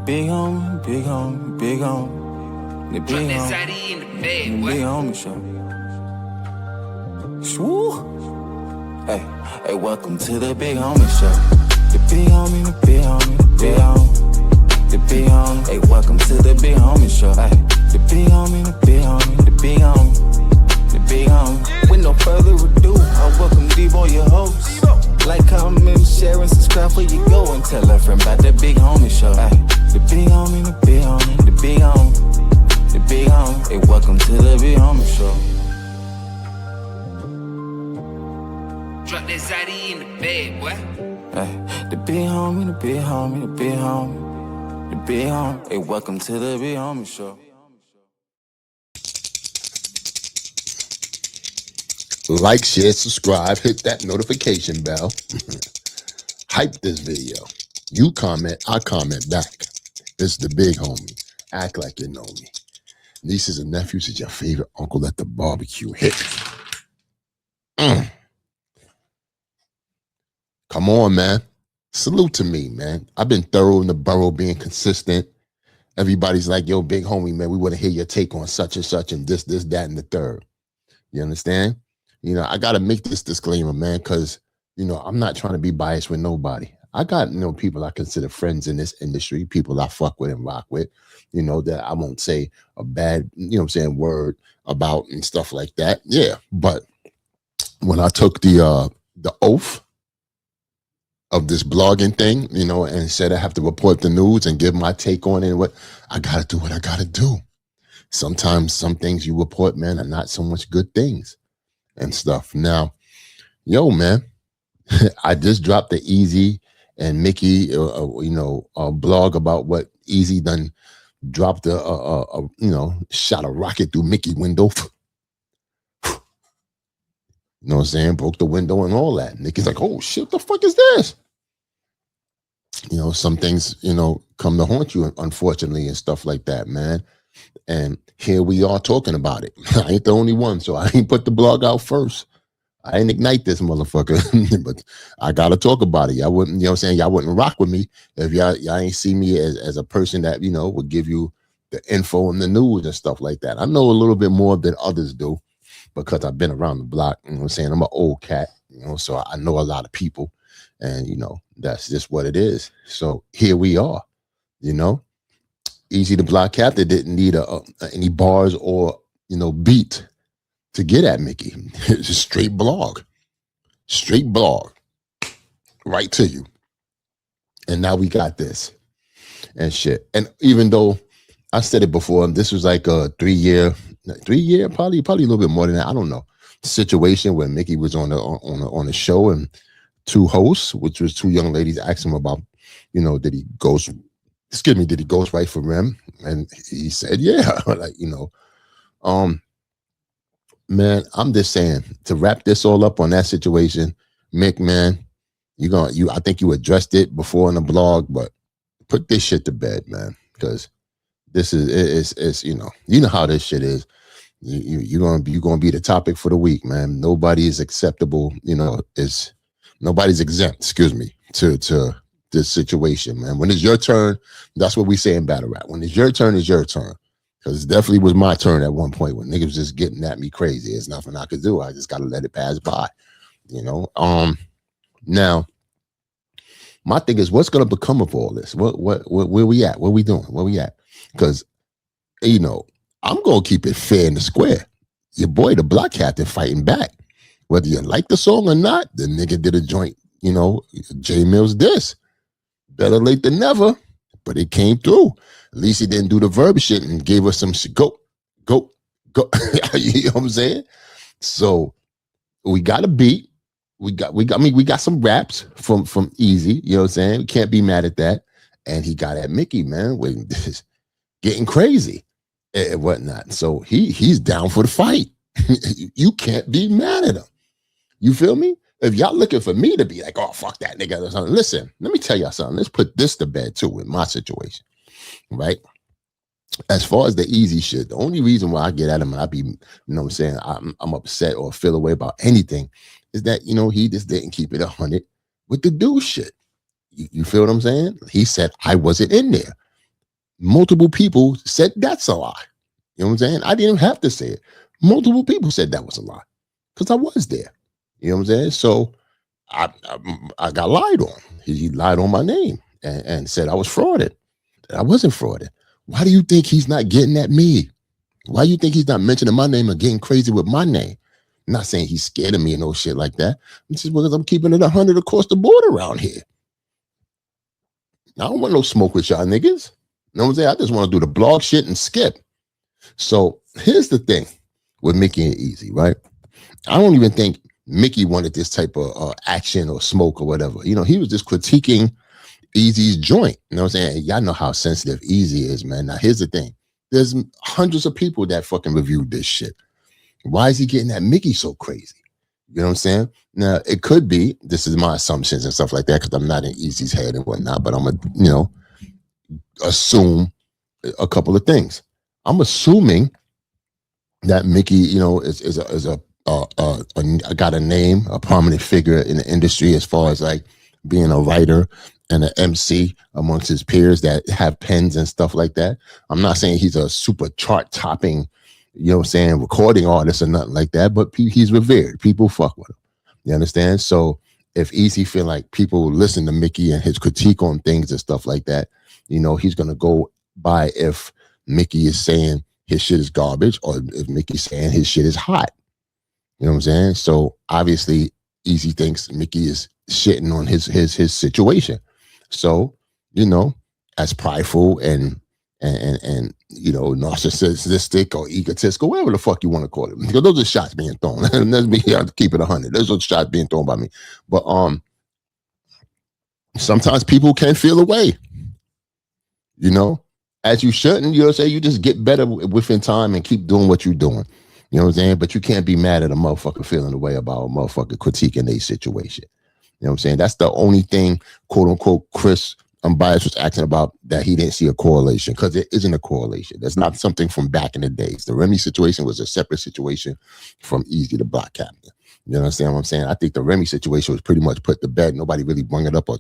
big homie, big homie, big homie. The big homie, the big homie show. Swoo. Hey, hey, welcome to the big homie show. The big homie, the big homie, the big homie. The big homie, hey, welcome to the big homie show. Hey, the big homie, the big homie, the big homie. The big homie. With no further ado, I welcome D-Boy, your host. Like, comment, share, and subscribe before you go, and tell a friend about the big homie show. Ay, the big homie, the big homie, the big homie, the big homie. Hey, welcome to the big homie show. Drop that Zaddy in the bed, boy. Ay, the big homie, the big homie, the big homie, the big homie. Hey, welcome to the big homie show. Like, share, subscribe, hit that notification bell. Hype this video. You comment, I comment back. It's the big homie. Act like you know me. Nieces and nephews is your favorite uncle at the barbecue. Hit. Come on, man. Salute to me, man. I've been thorough in the borough, being consistent. Everybody's like, yo, big homie, man, we want to hear your take on such and such and this, that, and the third. You understand? You know, I got to make this disclaimer, man, because, you know, I'm not trying to be biased with nobody. I got, you know, people I consider friends in this industry, people I fuck with and rock with, you know, that I won't say a bad, you know what I'm saying, word about and stuff like that. Yeah. But when I took the oath of this blogging thing, you know, and said I have to report the news and give my take on it, and what I got to do, what I got to do. Sometimes some things you report, man, are not so much good things and stuff. Now, yo, man, I just dropped the Eazy and Mickey, you know, blog about what Eazy done dropped you know, shot a rocket through Mickey window. You know what I'm saying? Broke the window and all that. Mickey's like, oh shit, what the fuck is this? You know, some things, you know, come to haunt you, unfortunately, and stuff like that, man. And here we are talking about it. I ain't the only one, so I ain't put the blog out first. I ain't ignite this motherfucker, but I gotta talk about it. Y'all wouldn't, you know what I'm saying? Y'all wouldn't rock with me if y'all ain't see me as a person that, you know, would give you the info and the news and stuff like that. I know a little bit more than others do because I've been around the block. You know what I'm saying? I'm an old cat, you know, so I know a lot of people, and you know, that's just what it is. So here we are, you know. Eazy the Block Captain didn't need any bars or, you know, beat to get at Mickey. It's a straight blog, right to you. And now we got this and shit. And even though I said it before, this was like a 3 year, probably a little bit more than that. I don't know. Situation where Mickey was on a show, and two hosts, which was two young ladies, asked him about, you know, did he ghostwrite for Rem? And he said, yeah. Like, you know, man, I'm just saying, to wrap this all up on that situation, Mick, man, I think you addressed it before in the blog, but put this shit to bed, man, because this is you know how this shit is. You're gonna be the topic for the week, man. Nobody is acceptable, you know, nobody's exempt, excuse me, to this situation, man. When it's your turn, that's what we say in battle rap. When it's your turn, it's your turn. Because it definitely was my turn at one point when niggas was just getting at me crazy. There's nothing I could do. I just gotta let it pass by. You know? Now, my thing is, what's gonna become of all this? Where we at? What we doing? Where we at? Because, you know, I'm gonna keep it fair and square. Your boy, the Block Captain, fighting back. Whether you like the song or not, the nigga did a joint, you know, J Mills diss. Better late than never, but it came through. At least he didn't do the verb shit and gave us some shit. Go. You know what I'm saying? So we got a beat. We got some raps from Eazy. You know what I'm saying? We can't be mad at that. And he got at Mickey, man, with this getting crazy and whatnot. So he's down for the fight. You can't be mad at him. You feel me? If y'all looking for me to be like, oh, fuck that nigga or something, listen, let me tell y'all something. Let's put this to bed too with my situation, right? As far as the Eazy shit, the only reason why I get at him and I be, you know what I'm saying, I'm upset or feel away about anything is that, you know, he just didn't keep it 100 with the dude shit. You feel what I'm saying? He said I wasn't in there. multiple people said that's a lie. You know what I'm saying? I didn't even have to say it. Multiple people said that was a lie because I was there. You know what I'm saying? So I got lied on. He lied on my name and said I was frauded. I wasn't frauded. Why do you think he's not getting at me? Why do you think he's not mentioning my name or getting crazy with my name? I'm not saying he's scared of me and no shit like that. It's just because I'm keeping it 100 across the board around here. I don't want no smoke with y'all niggas. You know what I'm saying? I just want to do the blog shit and skip. So here's the thing with Mickey and Eazy, right? I don't even think Mickey wanted this type of action or smoke or whatever. You know, he was just critiquing Eazy's joint. You know what I'm saying? Y'all know how sensitive Eazy is, man. Now, here's the thing. There's hundreds of people that fucking reviewed this shit. Why is he getting at Mickey so crazy? You know what I'm saying? Now, it could be, this is my assumptions and stuff like that, because I'm not in Eazy's head and whatnot, but I'm going to, you know, assume a couple of things. I'm assuming that Mickey, you know, is got a name, a prominent figure in the industry as far as like being a writer and an MC amongst his peers that have pens and stuff like that. I'm not saying he's a super chart topping, you know what I'm saying, recording artist or nothing like that, but he's revered. People fuck with him. You understand? So if Eazy feel like people listen to Mickey and his critique on things and stuff like that, you know, he's going to go by if Mickey is saying his shit is garbage or if Mickey's saying his shit is hot. You know what I'm saying? So obviously Eazy thinks Mickey is shitting on his situation. So, you know, as prideful and you know, narcissistic or egotistical, whatever the fuck you want to call it. Because those are shots being thrown. Let's be here to keep it 100. Those are shots being thrown by me. But sometimes people can feel away. You know, as you shouldn't, you know what I'm saying? You just get better within time and keep doing what you're doing. You know what I'm saying? But you can't be mad at a motherfucker feeling the way about a motherfucker critiquing their situation. You know what I'm saying? That's the only thing, quote unquote, Chris Unbiased was asking about that he didn't see a correlation, because it isn't a correlation. That's not something from back in the days. The Remy situation was a separate situation from Eazy the Block Captain. You understand what I'm saying? I think the Remy situation was pretty much put to bed. Nobody really brought it up or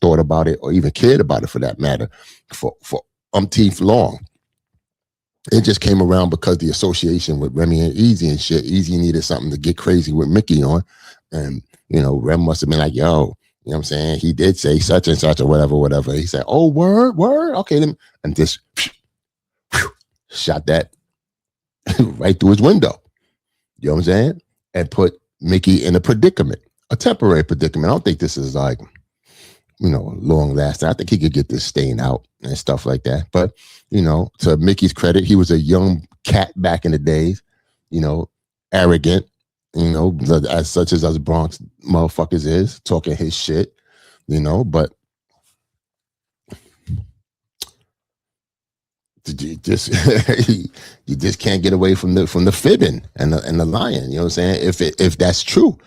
thought about it or even cared about it for that matter for umpteenth long. It just came around because the association with Remy and Eazy and shit. Eazy needed something to get crazy with Mickey on. And, you know, Rem must have been like, yo, you know what I'm saying? He did say such and such or whatever. He said, oh, word. Okay, then. And just shot that right through his window. You know what I'm saying? And put Mickey in a predicament, a temporary predicament. I don't think this is like, you know, long lasting. I think he could get this stain out and stuff like that. But, you know, to Mickey's credit, he was a young cat back in the days, you know, arrogant, you know, as such as us Bronx motherfuckers is, talking his shit, you know, but you just you just can't get away from the fibbing and the lying, you know what I'm saying? If that's true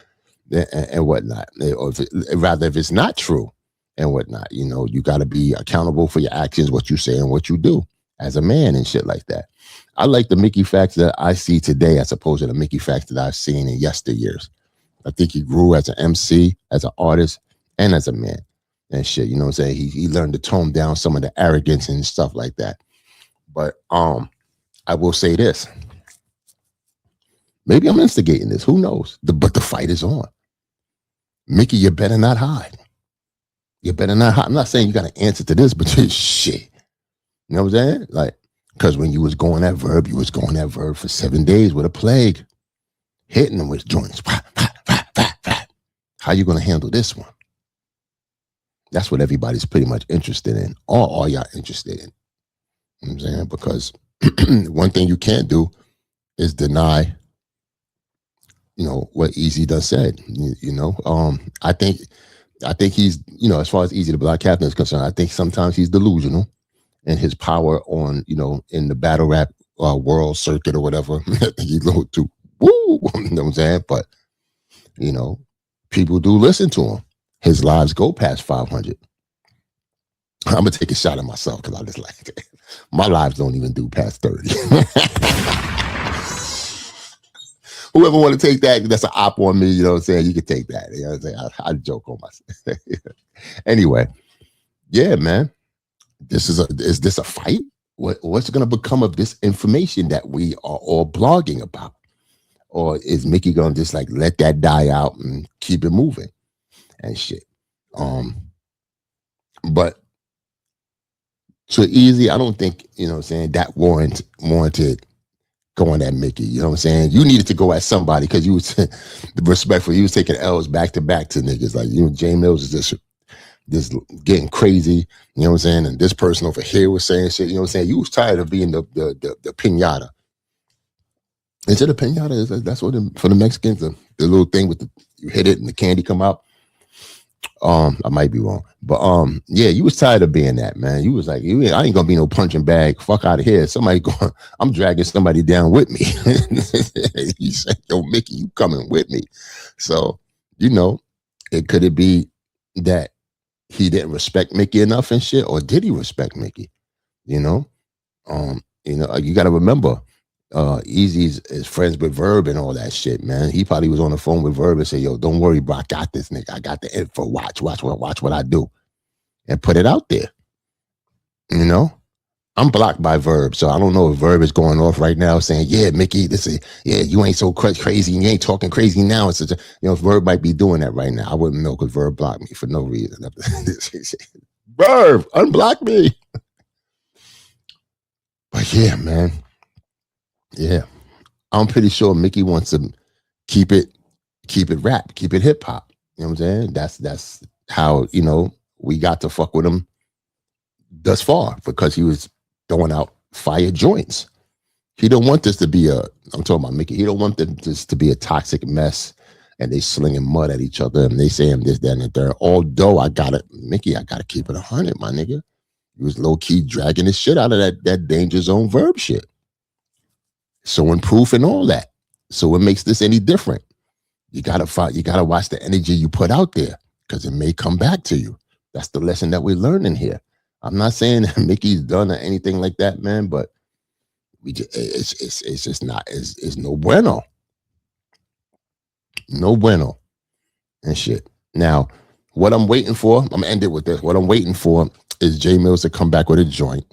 and whatnot, or if it's not true and whatnot, you know, you got to be accountable for your actions, what you say and what you do as a man and shit like that. I like the Mickey facts that I see today as opposed to the Mickey facts that I've seen in yesteryears. I think he grew as an MC, as an artist, and as a man and shit. You know what I'm saying? He learned to tone down some of the arrogance and stuff like that. But I will say this. Maybe I'm instigating this. Who knows? But the fight is on. Mickey, you better not hide. You better not hide. I'm not saying you got to answer to this, but shit. You know what I'm saying? Like, because when you was going that verb, for 7 days with a plague, hitting them with joints. How you going to handle this one? That's what everybody's pretty much interested in. All y'all interested in. You know what I'm saying? Because one thing you can't do is deny, you know, what Eazy done said. You know, I think he's, you know, as far as Eazy the Black Captain is concerned, I think sometimes he's delusional in his power on, you know, in the battle rap world circuit or whatever. He's a little too woo, you know what I'm saying? But, you know, people do listen to him. His lives go past 500. I'm gonna take a shot at myself because I just like my lives don't even do past 30. Whoever want to take that, that's an op on me, you know what I'm saying? You can take that. You know what I'm saying? I joke on myself. Anyway, yeah, man. is this a fight? What's going to become of this information that we are all blogging about? Or is Mickey going to just like let that die out and keep it moving and shit? But to Eazy, I don't think, you know what I'm saying, that warranted going at Mickey. You know what I'm saying? You needed to go at somebody because you was respectful. You was taking L's back to back to niggas. Like, you know, J Mills is this getting crazy. You know what I'm saying? And this person over here was saying shit. You know what I'm saying? You was tired of being the pinata. Is it a pinata? That's what for the Mexicans, the little thing with you hit it and the candy come out. I might be wrong, but yeah, you was tired of being that, man. You was like, I ain't gonna be no punching bag. Fuck out of here. Somebody going, I'm dragging somebody down with me. He said, yo, Mickey, you coming with me. So, you know, could it be that he didn't respect Mickey enough and shit, or did he respect Mickey? You know, you got to remember, Eazy is friends with Verb and all that shit, man. He probably was on the phone with Verb and said, yo, don't worry, bro, I got this nigga. I got the info. Watch what I do. And put it out there. You know? I'm blocked by Verb, so I don't know if Verb is going off right now saying, yeah, Mickey, you ain't so crazy, and you ain't talking crazy now. It's such Verb might be doing that right now. I wouldn't know because Verb blocked me for no reason. Verb, unblock me. But yeah, man. Yeah. I'm pretty sure Mickey wants to keep it rap, keep it hip hop. You know what I'm saying? That's how, you know, we got to fuck with him thus far, because he was throwing out fire joints. He don't want this to be I'm talking about Mickey. He don't want this to be a toxic mess and they slinging mud at each other and they saying this, that, and the third. Although Mickey, I gotta keep it 100, my nigga. He was low key dragging his shit out of that danger zone Verb shit. Showing proof and all that. So what makes this any different? You gotta watch the energy you put out there, because it may come back to you. That's the lesson that we're learning here. I'm not saying that Mickey's done or anything like that, man, but it's just not, it's no bueno. No bueno and shit. Now, what I'm waiting for, I'm gonna end it with this. What I'm waiting for is J Mills to come back with a joint.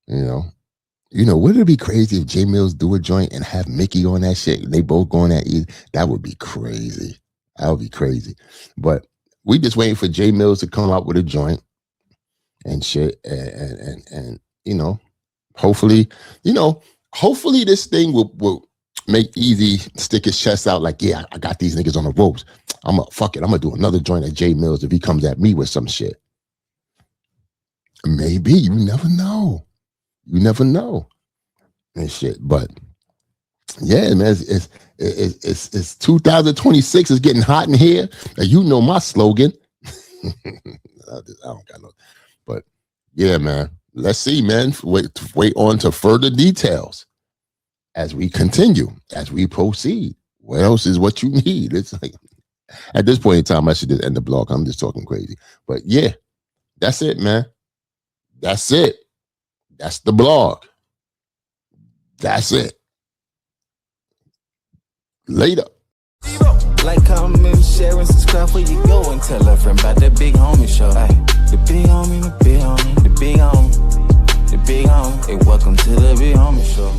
You know, wouldn't it be crazy if J Mills do a joint and have Mickey on that shit? They both going at you. That would be crazy. That would be crazy. But we just waiting for J Mills to come out with a joint and shit. And you know, hopefully this thing will make Eazy stick his chest out like, yeah, I got these niggas on the ropes. I'm gonna do another joint at J Mills if he comes at me with some shit. Maybe. You never know. You never know and shit. But yeah, man, it's 2026. It's getting hot in here. And you know my slogan. I don't got no. But yeah, man. Let's see, man. Wait on to further details as we continue, as we proceed. What else is what you need? It's like at this point in time, I should just end the blog. I'm just talking crazy. But yeah, that's it, man. That's it. That's the blog. That's it. Later. Like, comment, share, and subscribe where you go, and tell a friend about the Big Homie Show. Ay, the big homie, the big homie, the big homie, the big homie. Hey, welcome to the Big Homie Show.